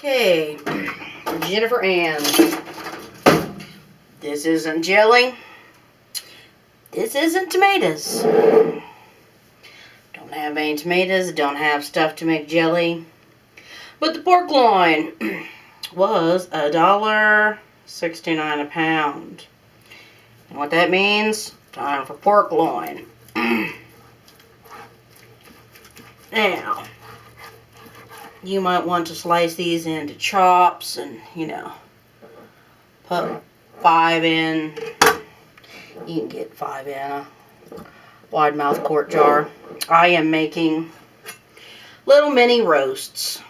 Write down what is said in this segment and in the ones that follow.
Okay, Jennifer Ann. This isn't jelly. This isn't tomatoes. Don't have any tomatoes. Don't have stuff to make jelly. But the pork loin was $1.69 a pound. And what that means, time for pork loin. Now, you might want to slice these into chops and, put 5 in. You can get 5 in a wide mouth quart jar. I am making little mini roasts.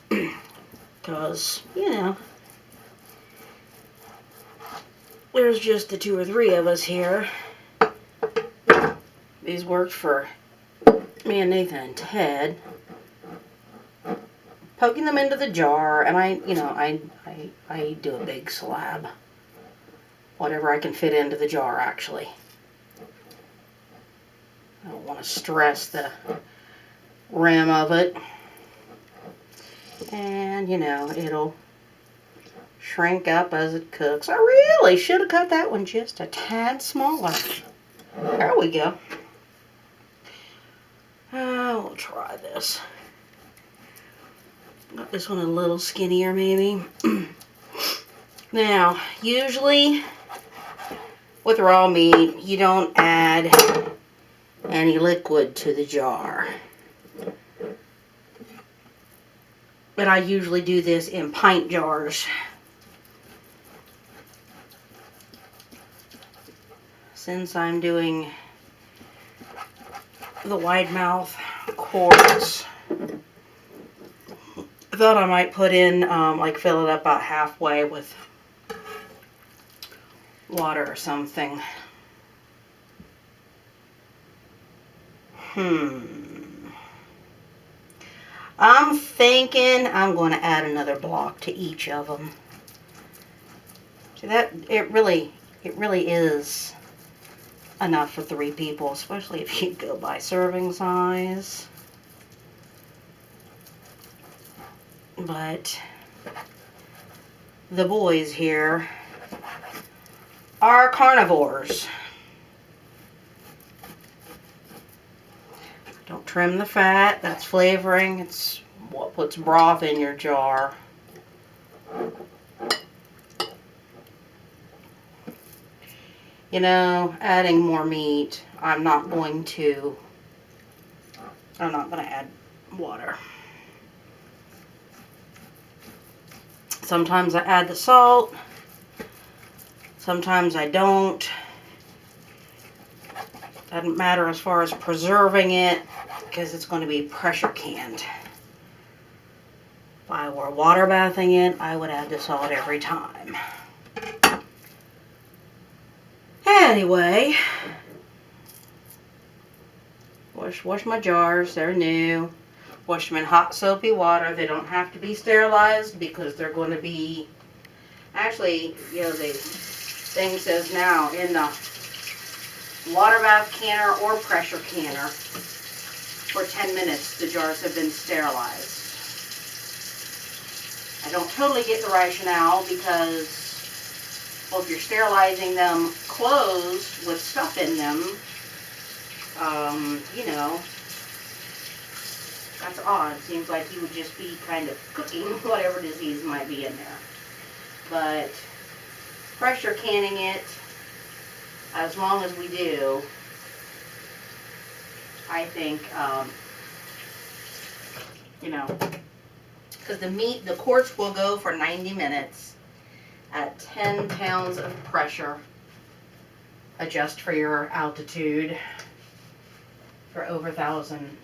Because, there's just the 2 or 3 of us here. These worked for me and Nathan and Ted. Poking them into the jar, and I do a big slab. Whatever I can fit into the jar, actually. I don't want to stress the rim of it. And, it'll shrink up as it cooks. I really should have cut that one just a tad smaller. There we go. We'll try this. Got this one a little skinnier, maybe. Now, usually with raw meat, you don't add any liquid to the jar. But I usually do this in pint jars. Since I'm doing the wide mouth quarts, I thought I might put in, fill it up about halfway with water or something. I'm thinking I'm going to add another block to each of them. See, that it really is enough for 3 people, especially if you go by serving size. But the boys here are carnivores. Don't trim the fat. That's flavoring. It's what puts broth in your jar. Adding more meat, I'm not going to add water. Sometimes I add the salt. Sometimes I don't. Doesn't matter as far as preserving it, because it's going to be pressure canned. If I were water bathing it, I would add the salt every time. Anyway, wash my jars. They're new. Wash them in hot soapy water. They don't have to be sterilized because they're going to be, actually, the thing says now in the water bath canner or pressure canner for 10 minutes the jars have been sterilized. I don't totally get the rationale because, well, if you're sterilizing them closed with stuff in them, that's odd. Seems like you would just be kind of cooking whatever disease might be in there. But pressure canning it, as long as we do, I think, because the quarts will go for 90 minutes at 10 pounds of pressure. Adjust for your altitude for over 1,000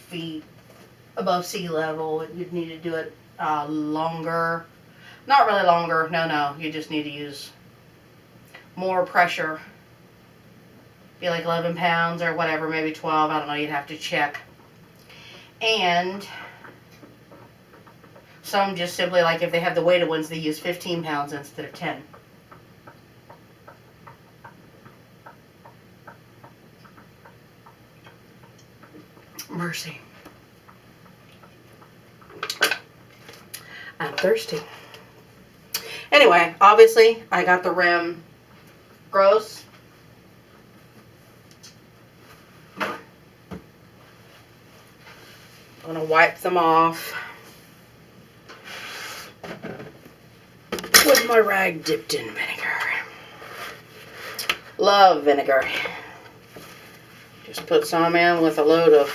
feet above sea level. You'd need to do it longer. Not really longer. No. You just need to use more pressure. Be like 11 pounds or whatever, maybe 12. I don't know. You'd have to check. And some just simply, like if they have the weighted ones, they use 15 pounds instead of 10. Mercy. I'm thirsty. Anyway, obviously, I got the rim gross. I'm gonna wipe them off with my rag dipped in vinegar. Love vinegar. Just put some in with a load of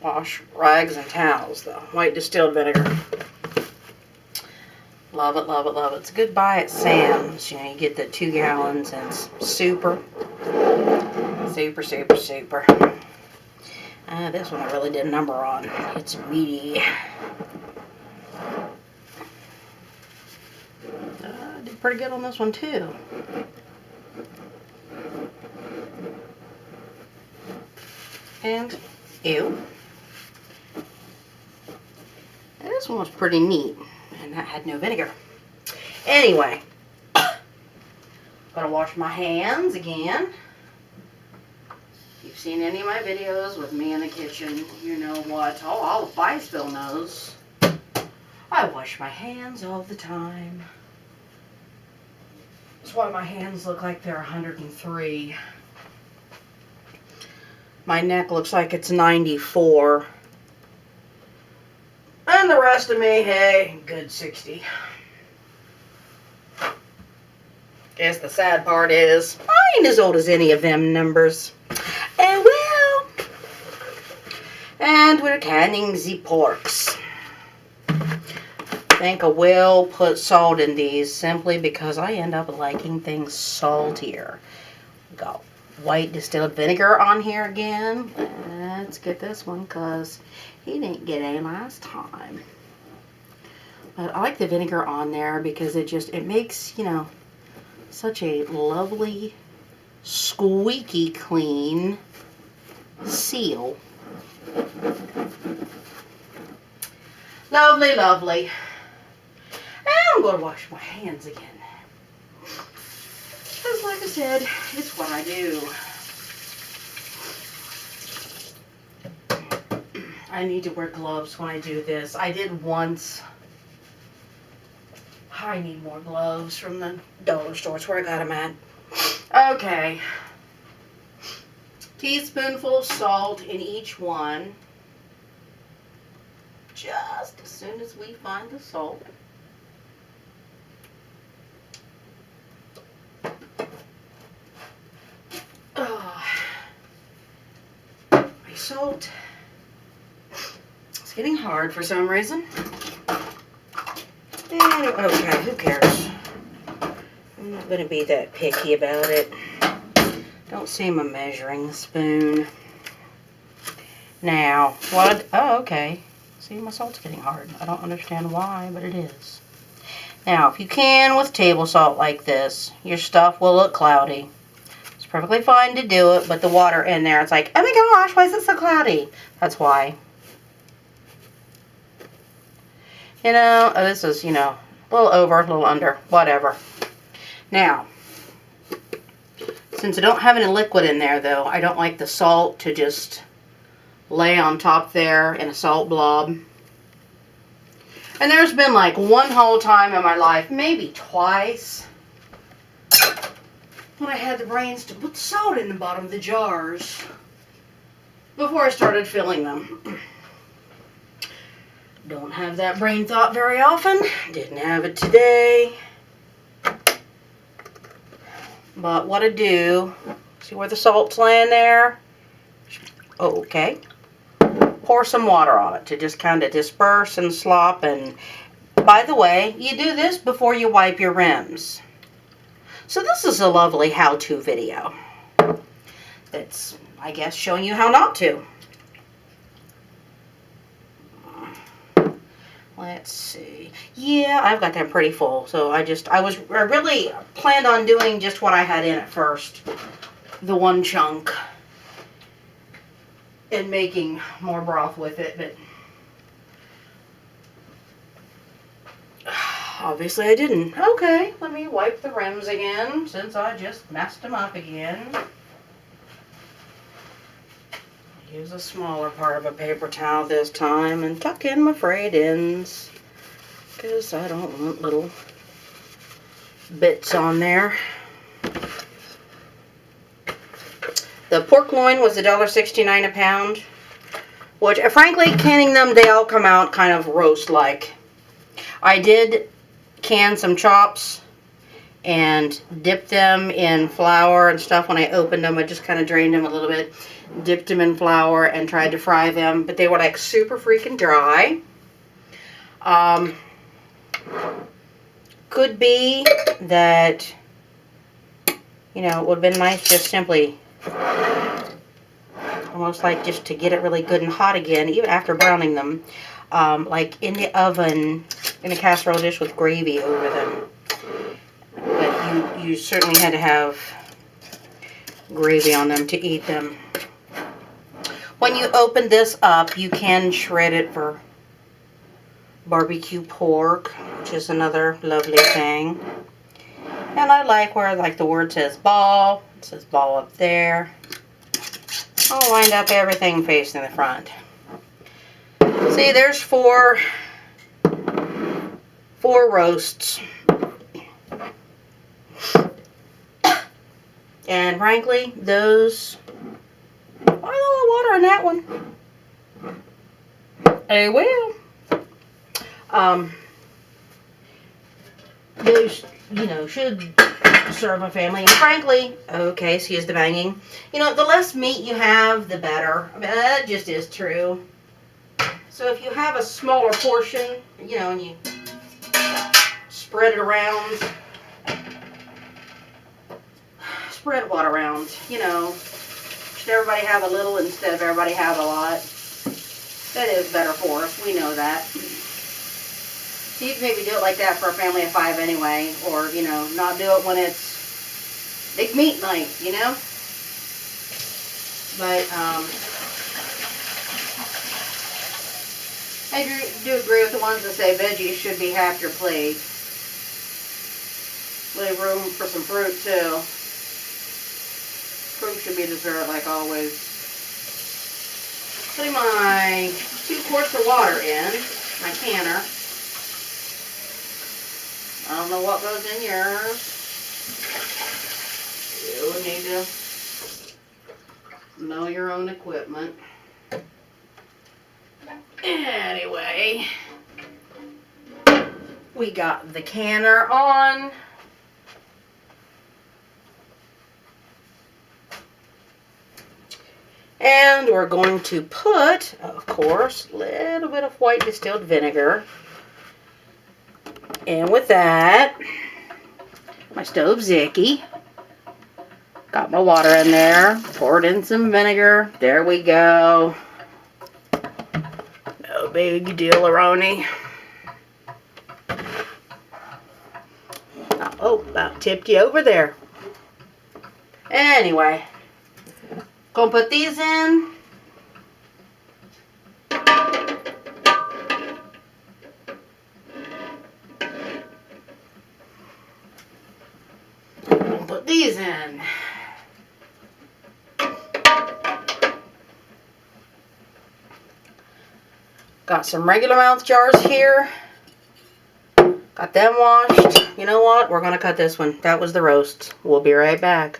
wash rags and towels, though. White distilled vinegar. Love it, love it, love it. It's a good buy at Sam's. You know, you get the 2 gallons and it's super. Super, super, super. This one I really did a number on. It's meaty. Did pretty good on this one too. And, ew. And this one was pretty neat. And that had no vinegar. Anyway. Gotta wash my hands again. If you've seen any of my videos with me in the kitchen, you know what. Oh, all of Biceville knows. I wash my hands all the time. That's why my hands look like they're 103. My neck looks like it's 94. And the rest of me, hey, good 60. Guess the sad part is, I ain't as old as any of them numbers. Oh well. And we're canning the porks. I think I will put salt in these simply because I end up liking things saltier. Got white distilled vinegar on here again. Let's get this one because he didn't get any last time. But I like the vinegar on there because it makes, you know, such a lovely, squeaky clean seal. Lovely, lovely. And I'm going to wash my hands again. Because like I said, it's what I do. I need to wear gloves when I do this. I did once. I need more gloves from the dollar store. It's where I got them at. Okay. Teaspoonful of salt in each one. Just as soon as we find the salt. My salt. It's getting hard for some reason. Anyway, okay, who cares? I'm not going to be that picky about it. Don't seem a measuring spoon. Now, what? Oh, okay. See, my salt's getting hard. I don't understand why, but it is. Now, if you can with table salt like this, your stuff will look cloudy. It's perfectly fine to do it, but the water in there, it's like, oh my gosh, why is it so cloudy? That's why. You know, this is, you know, a little over, a little under, whatever. Now, since I don't have any liquid in there, though, I don't like the salt to just lay on top there in a salt blob. And there's been like one whole time in my life, maybe twice, when I had the brains to put salt in the bottom of the jars before I started filling them. Don't have that brain thought very often. Didn't have it today. But what I do, see where the salt's laying there? Oh, okay. Pour some water on it to just kind of disperse and slop. And by the way, you do this before you wipe your rims. So this is a lovely how-to video. That's, I guess, showing you how not to. Let's see. Yeah, I've got them pretty full. So I really planned on doing just what I had in at first. The one chunk. And making more broth with it, but obviously I didn't. Okay, let me wipe the rims again since I just messed them up again. use a smaller part of a paper towel this time and tuck in my frayed ends because I don't want little bits on there. The pork loin was $1.69 a pound, which frankly, canning them, they all come out kind of roast-like. I did can some chops and dip them in flour and stuff. When I opened them, I just kind of drained them a little bit, dipped them in flour and tried to fry them, but they were like super freaking dry. Could be that, you know, it would have been nice just simply, almost like just to get it really good and hot again, even after browning them, like in the oven, in a casserole dish with gravy over them. But you certainly had to have gravy on them to eat them. When you open this up, you can shred it for barbecue pork, which is another lovely thing. And I like where the word says ball. It says ball up there. I'll wind up everything facing the front. See, there's four roasts. And frankly, those, a little water in that one. They will. Those, you know, should serve a family. And frankly, okay, excuse the banging. You know, the less meat you have, the better. I mean, that just is true. So if you have a smaller portion, you know, and you spread it around, spread what around, you know, should everybody have a little instead of everybody have a lot? That is better for us. We know that. So you can maybe do it like that for a family of 5 anyway, or, you know, not do it when it's big meat night, you know? But, I do agree with the ones that say veggies should be half your plate. Leave room for some fruit, too. Fruit should be dessert, like always. Putting my 2 quarts of water in, my canner. I don't know what goes in yours. You would need to know your own equipment. Anyway, we got the canner on. And we're going to put, of course, a little bit of white distilled vinegar. And with that, my stove's icky. Got my water in there. Poured in some vinegar. There we go. No big deal-a-roni. Oh, about tipped you over there. Anyway, gonna put these in. Put these in. Got some regular mouth jars here. Got them washed. You know what? We're going to cut this one. That was the roast. We'll be right back.